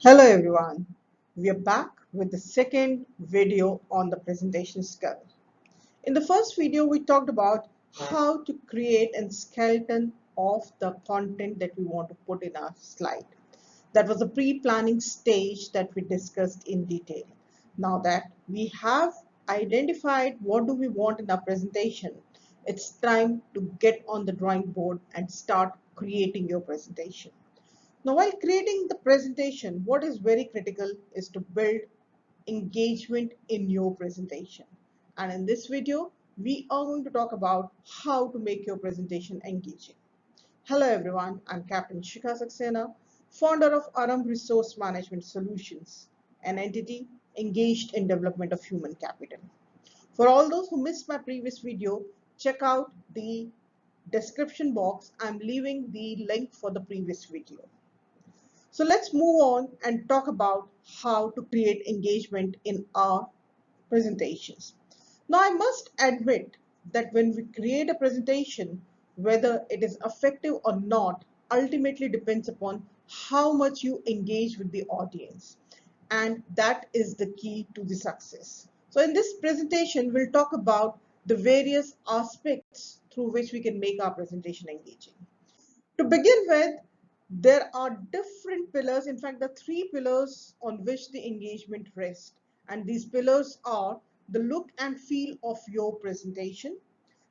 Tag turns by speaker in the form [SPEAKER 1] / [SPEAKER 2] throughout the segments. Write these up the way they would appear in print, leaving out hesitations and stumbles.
[SPEAKER 1] Hello everyone, we are back with the second video on the presentation skill. In the first video, we talked about how to create a skeleton of the content that we want to put in our slide. That was the pre-planning stage that we discussed in detail. Now that we have identified what do we want in our presentation, it's time to get on the drawing board and start creating your presentation. Now, while creating the presentation, what is very critical is to build engagement in your presentation. And in this video, we are going to talk about how to make your presentation engaging. Hello everyone, I'm Captain Shikha Saxena, founder of Aram Resource Management Solutions, an entity engaged in development of human capital. For all those who missed my previous video, check out the description box. I'm leaving the link for the previous video. So let's move on and talk about how to create engagement in our presentations. Now, I must admit that when we create a presentation, whether it is effective or not, ultimately depends upon how much you engage with the audience. And that is the key to the success. So in this presentation, we'll talk about the various aspects through which we can make our presentation engaging. To begin with, there are different pillars, in fact, the three pillars on which the engagement rests. And these pillars are the look and feel of your presentation.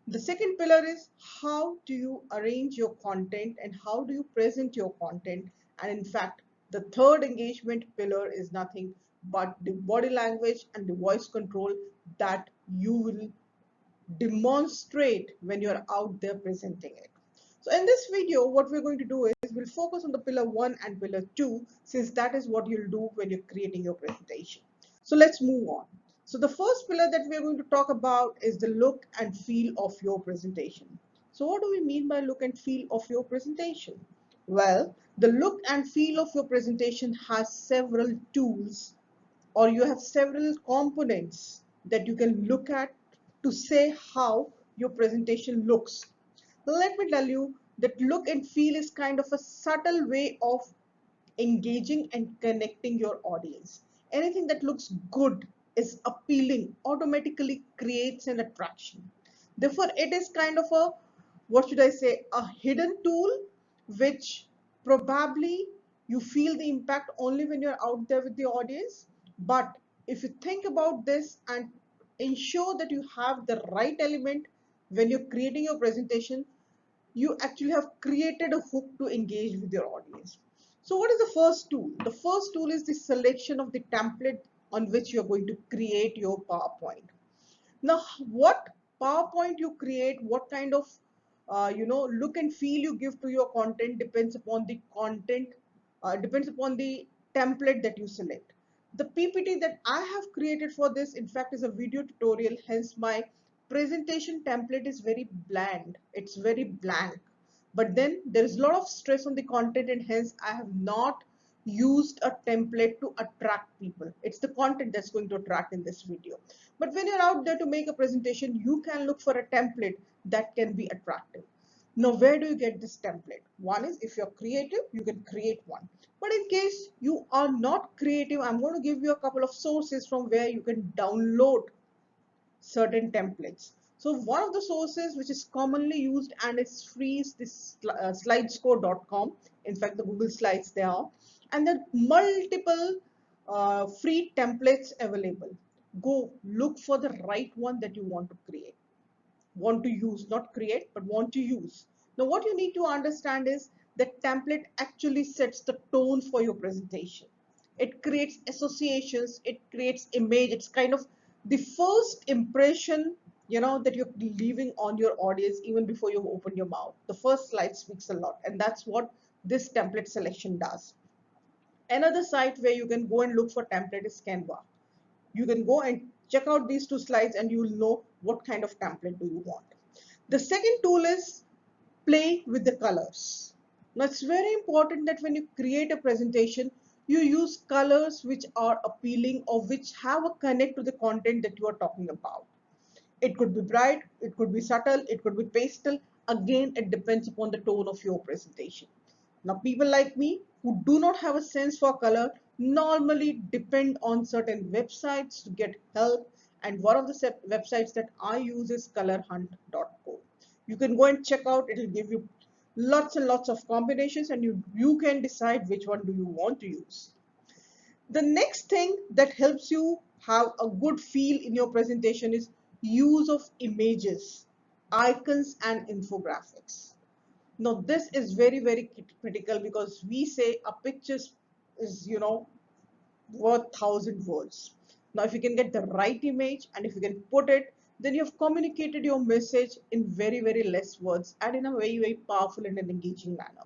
[SPEAKER 1] The second pillar is how do you arrange your content and how do you present your content. And in fact, the third engagement pillar is nothing but the body language and the voice control that you will demonstrate when you're out there presenting it. So in this video, what we're going to do is we'll focus on the pillar 1 and pillar 2, since that is what you'll do when you're creating your presentation. So let's move on. So the first pillar that we're going to talk about is the look and feel of your presentation. So what do we mean by look and feel of your presentation? Well, the look and feel of your presentation has several tools, or you have several components that you can look at to say how your presentation looks. Let me tell you that look and feel is kind of a subtle way of engaging and connecting your audience. Anything that looks good is appealing automatically creates an attraction. Therefore, it is kind of a, what should I say, a hidden tool which probably you feel the impact only when you're out there with the audience. But if you think about this and ensure that you have the right element when you're creating your presentation, you actually have created a hook to engage with your audience. So what is the first tool? The first tool is the selection of the template on which you're going to create your PowerPoint. Now, what PowerPoint you create, what kind of look and feel you give to your content depends upon the content, depends upon the template that you select. The PPT that I have created for this, in fact, is a video tutorial. Hence, my presentation template is very bland. It's very blank. But then there is a lot of stress on the content, and hence I have not used a template to attract people. It's the content that's going to attract in this video. But when you're out there to make a presentation, you can look for a template that can be attractive. Now, where do you get this template? One is, if you're creative, you can create one. But in case you are not creative, I'm going to give you a couple of sources from where you can download certain templates. So one of the sources which is commonly used and is free is this slidescore.com. In fact, the Google Slides there are, and there are multiple free templates available. Go look for the right one that you want to create, want to use, not create, but want to use. Now, what you need to understand is that template actually sets the tone for your presentation. It creates associations, it creates image. It's kind of the first impression, that you're leaving on your audience even before you open your mouth. The first slide speaks a lot, and that's what this template selection does. Another site where you can go and look for template is Canva. You can go and check out these two slides and you will know what kind of template do you want. The second tool is play with the colors. Now, it's very important that when you create a presentation, you use colors which are appealing or which have a connect to the content that you are talking about. It could be bright, it could be subtle, it could be pastel. Again, it depends upon the tone of your presentation. Now, people like me who do not have a sense for color normally depend on certain websites to get help, and one of the websites that I use is colorhunt.co. You can go and check out, it will give you lots and lots of combinations, and you can decide which one do you want to use. The next thing that helps you have a good feel in your presentation is use of images, icons, and infographics. Now, this is very, very critical because we say a picture is, worth 1,000 words. Now, if you can get the right image and if you can put it, then you have communicated your message in very, very less words and in a very, very powerful and an engaging manner.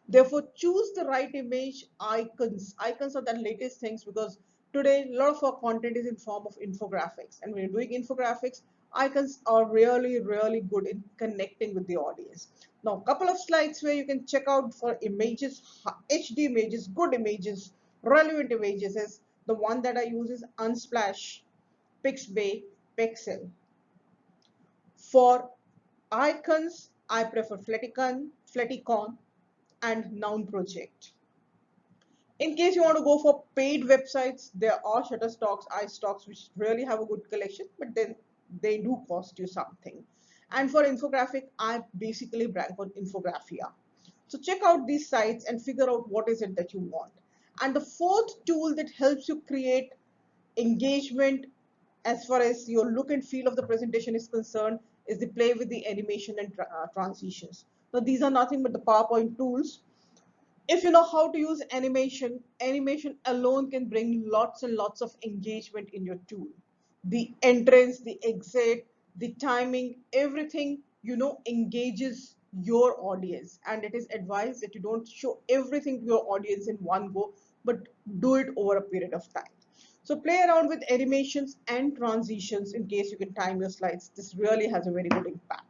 [SPEAKER 1] Therefore, choose the right image, icons. Icons are the latest things because today a lot of our content is in form of infographics. And when you're doing infographics, icons are really, really good in connecting with the audience. Now, a couple of slides where you can check out for images, HD images, good images, relevant images is the one that I use is Unsplash, Pixabay, Pexel. For icons, I prefer Fleticon, and Noun Project. In case you want to go for paid websites, there are Shutterstocks, iStocks, which really have a good collection, but then they do cost you something. And for infographic, I basically brand on Infographia. So check out these sites and figure out what is it that you want. And the fourth tool that helps you create engagement as far as your look and feel of the presentation is concerned is the play with the animation and transitions. Now these are nothing but the PowerPoint tools. If you know how to use animation, animation alone can bring lots and lots of engagement in your tool. The entrance, the exit, the timing, everything, engages your audience. And it is advised that you don't show everything to your audience in one go, but do it over a period of time. So play around with animations and transitions in case you can time your slides. This really has a very good impact.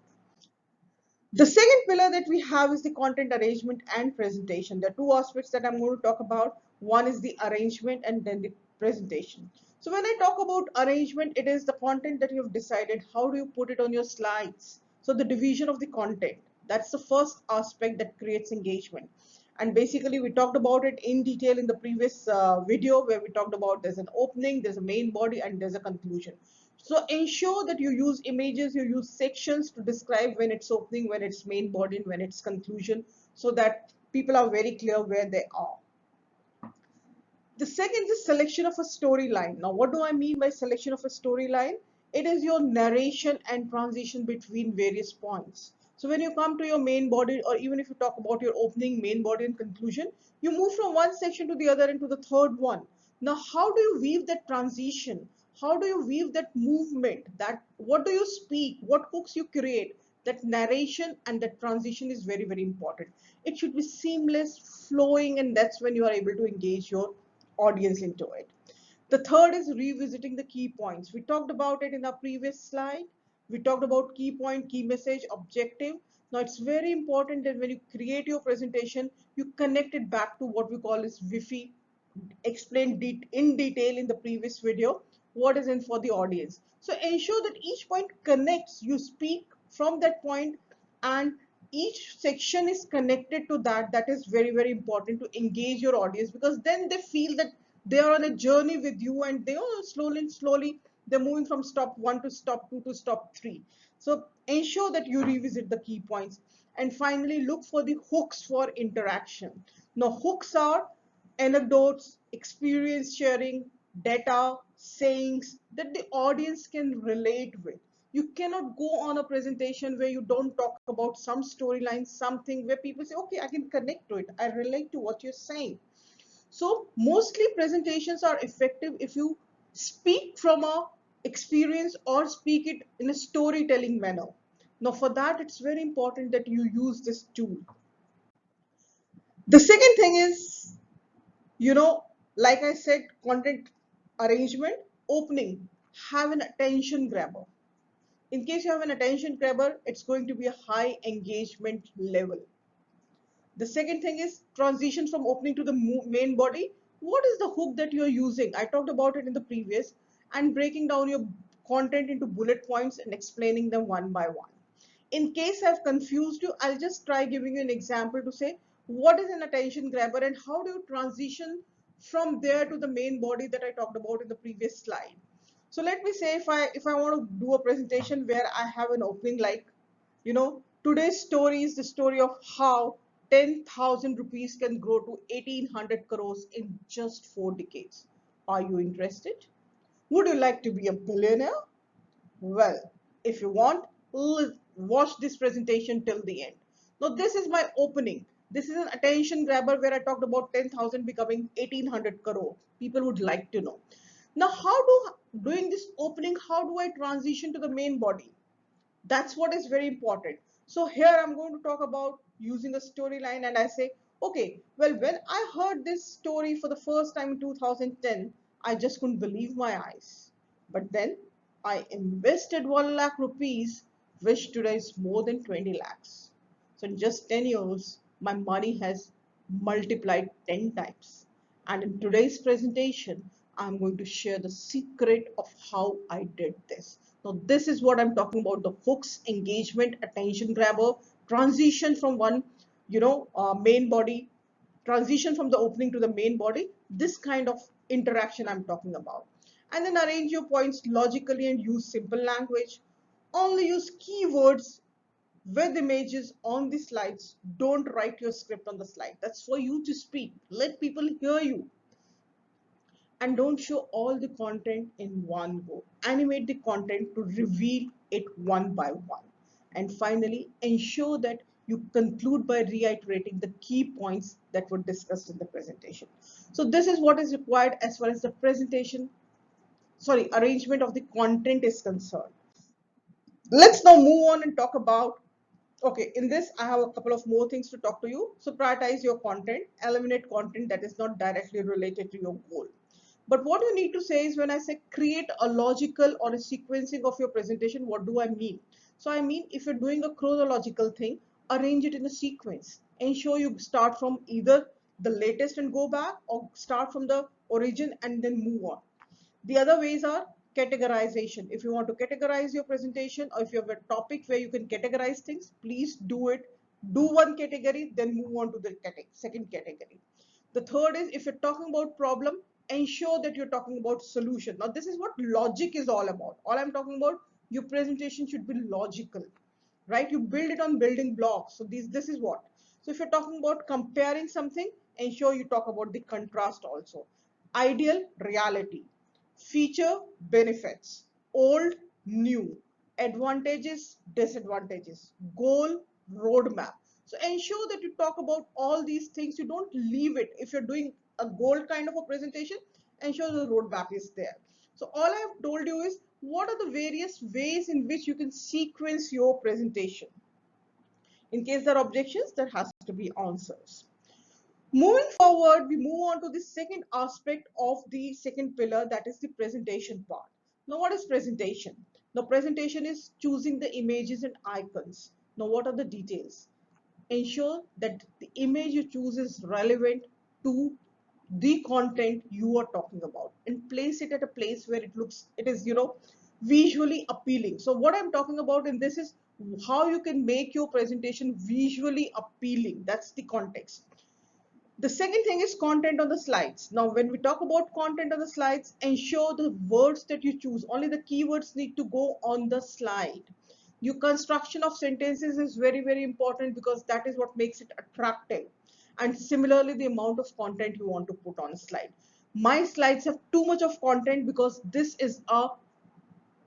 [SPEAKER 1] The second pillar that we have is the content arrangement and presentation. There are two aspects that I'm going to talk about. One is the arrangement and then the presentation. So when I talk about arrangement, it is the content that you have decided. How do you put it on your slides? So the division of the content, that's the first aspect that creates engagement. And basically we talked about it in detail in the previous video where we talked about there's an opening, there's a main body, and there's a conclusion. So ensure that you use images, you use sections to describe when it's opening, when it's main body, and when it's conclusion, so that people are very clear where they are. The second is selection of a storyline. Now, what do I mean by selection of a storyline? It is your narration and transition between various points. So when you come to your main body, or even if you talk about your opening, main body, and conclusion, you move from one section to the other into the third one. Now, how do you weave that transition? How do you weave that movement? That what do you speak? What hooks you create? That narration and that transition is very, very important. It should be seamless, flowing, and that's when you are able to engage your audience into it. The third is revisiting the key points. We talked about it in our previous slide. We talked about key point, key message, objective. Now it's very important that when you create your presentation, you connect it back to what we call as Wi-Fi, explained in detail in the previous video, what is in for the audience. So ensure that each point connects, you speak from that point, and each section is connected to that. That is very, very important to engage your audience, because then they feel that they are on a journey with you, and they are slowly they're moving from stop 1 to stop 2 to stop 3. So ensure that you revisit the key points. And finally, look for the hooks for interaction. Now hooks are anecdotes, experience sharing, data, sayings that the audience can relate with. You cannot go on a presentation where you don't talk about some storyline, something where people say, okay, I can connect to it. I relate to what you're saying. So mostly presentations are effective if you speak from a experience or speak it in a storytelling manner. Now for that, it's very important that you use this tool. The second thing is, like I said, content arrangement, opening, have an attention grabber. In case you have an attention grabber, it's going to be a high engagement level. The second thing is transition from opening to the main body. What is the hook that you're using? I talked about it in the previous, and breaking down your content into bullet points and explaining them one by one. In case I've confused you, I'll just try giving you an example to say what is an attention grabber and how do you transition from there to the main body that I talked about in the previous slide. So let me say if I want to do a presentation where I have an opening like, today's story is the story of how 10,000 rupees can grow to 1800 crores in just 4 decades. Are you interested? Would you like to be a billionaire? Well, if you want, watch this presentation till the end. Now, this is my opening. This is an attention grabber where I talked about 10,000 becoming 1800 crore. People would like to know. Now, doing this opening, how do I transition to the main body? That's what is very important. So here I'm going to talk about using a storyline, and I say, okay, well, when I heard this story for the first time in 2010, I just couldn't believe my eyes. But then I invested 1 lakh rupees, which today is more than 20 lakhs. So in just 10 years, my money has multiplied 10 times. And in today's presentation, I'm going to share the secret of how I did this. Now, this is what I'm talking about, the hooks, engagement, attention grabber, transition from one, main body, transition from the opening to the main body, this kind of interaction I'm talking about. And then arrange your points logically and use simple language. Only use keywords with images on the slides. Don't write your script on the slide. That's for you to speak. Let people hear you. And don't show all the content in one go. Animate the content to reveal it one by one. And finally, ensure that you conclude by reiterating the key points that were discussed in the presentation. So this is what is required as far as the arrangement of the content is concerned. Let's now move on and talk about, okay, in this I have a couple of more things to talk to you. So prioritize your content, eliminate content that is not directly related to your goal. But what you need to say is, when I say create a logical or a sequencing of your presentation, what do I mean? So I mean, if you're doing a chronological thing, arrange it in a sequence. Ensure you start from either the latest and go back, or start from the origin and then move on. The other ways are categorization. If you want to categorize your presentation, or if you have a topic where you can categorize things, please do it. Do one category, then move on to the second category. The third is, if you're talking about problem, ensure that you're talking about solution. Now, this is what logic is all about. All I'm talking about, your presentation should be logical, right? You build it on building blocks. So this is what. So if you're talking about comparing something, ensure you talk about the contrast also. Ideal, reality. Feature, benefits. Old, new. Advantages, disadvantages. Goal, roadmap. So ensure that you talk about all these things. You don't leave it. If you're doing a goal kind of a presentation, ensure the roadmap is there. So all I have told you is, what are the various ways in which you can sequence your presentation. In case there are objections, there has to be answers. Moving forward, we move on to the second aspect of the second pillar, that is the presentation part. Now, what is presentation? Now, presentation is choosing the images and icons. Now, what are the details? Ensure that the image you choose is relevant to the content you are talking about, and place it at a place where it is visually appealing. So what I'm talking about in this is how you can make your presentation visually appealing. That's the context. The second thing is content on the slides. Now, when we talk about content on the slides, ensure the words that you choose, only the keywords need to go on the slide. Your construction of sentences is very, very important, because that is what makes it attractive. And similarly, the amount of content you want to put on a slide. My slides have too much of content because this is a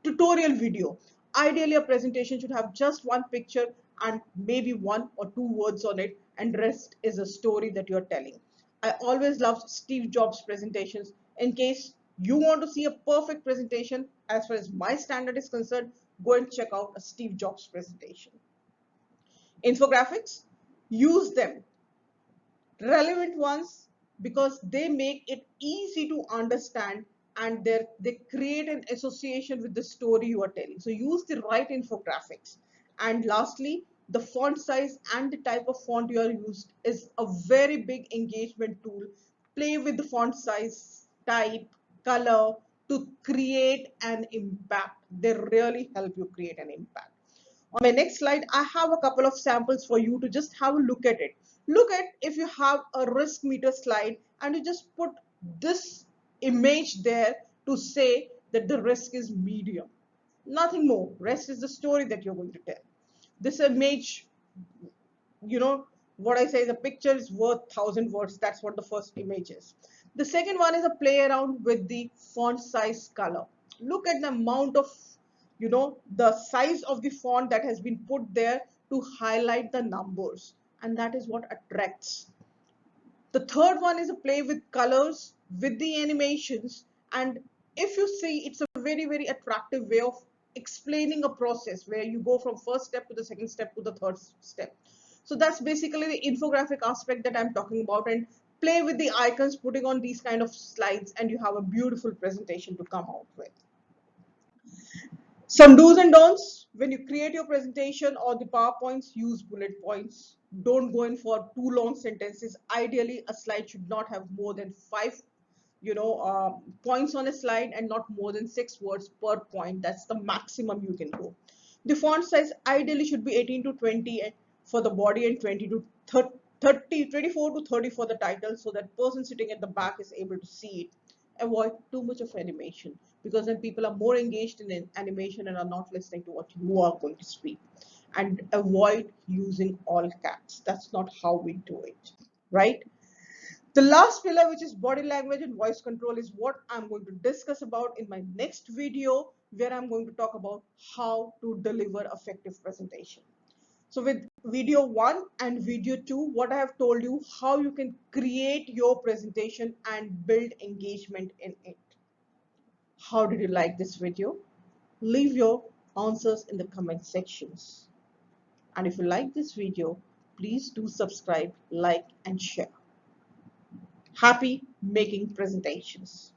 [SPEAKER 1] tutorial video. Ideally, a presentation should have just one picture and maybe 1 or 2 words on it, and rest is a story that you're telling. I always loved Steve Jobs presentations. In case you want to see a perfect presentation, as far as my standard is concerned, go and check out a Steve Jobs presentation. Infographics, use them. Relevant ones, because they make it easy to understand, and they create an association with the story you are telling. So use the right infographics. And lastly, the font size and the type of font you are used is a very big engagement tool. Play with the font size, type, color to create an impact. They really help you create an impact. On my next slide, I have a couple of samples for you to just have a look at it. Look at, if you have a risk meter slide and you just put this image there to say that the risk is medium. Nothing more. Rest is the story that you're going to tell. This image, you know, what I say, the picture is worth 1,000 words. That's what the first image is. The second one is a play around with the font size, color. Look at the amount of, the size of the font that has been put there to highlight the numbers, and that is what attracts. The third one is a play with colors, with the animations, and if you see, it's a very, very attractive way of explaining a process where you go from first step to the second step to the third step. So that's basically the infographic aspect that I'm talking about, and play with the icons, putting on these kind of slides, and you have a beautiful presentation to come out with. Some do's and don'ts when you create your presentation or the PowerPoints, use bullet points. Don't go in for too long sentences. Ideally, a slide should not have more than five points on a slide, and not more than 6 words per point. That's the maximum you can go. The font size ideally should be 18 to 20 for the body, and 20 to 30, 24 to 30 for the title, so that person sitting at the back is able to see it. Avoid too much of animation, because then people are more engaged in animation and are not listening to what you are going to speak. And avoid using all caps. That's not how we do it, right? The last pillar, which is body language and voice control, is what I'm going to discuss about in my next video, where I'm going to talk about how to deliver effective presentation. So with video 1 and video 2, what I have told you, how you can create your presentation and build engagement in it. How did you like this video? Leave your answers in the comment sections. And if you like this video, please do subscribe, like, and share. Happy making presentations.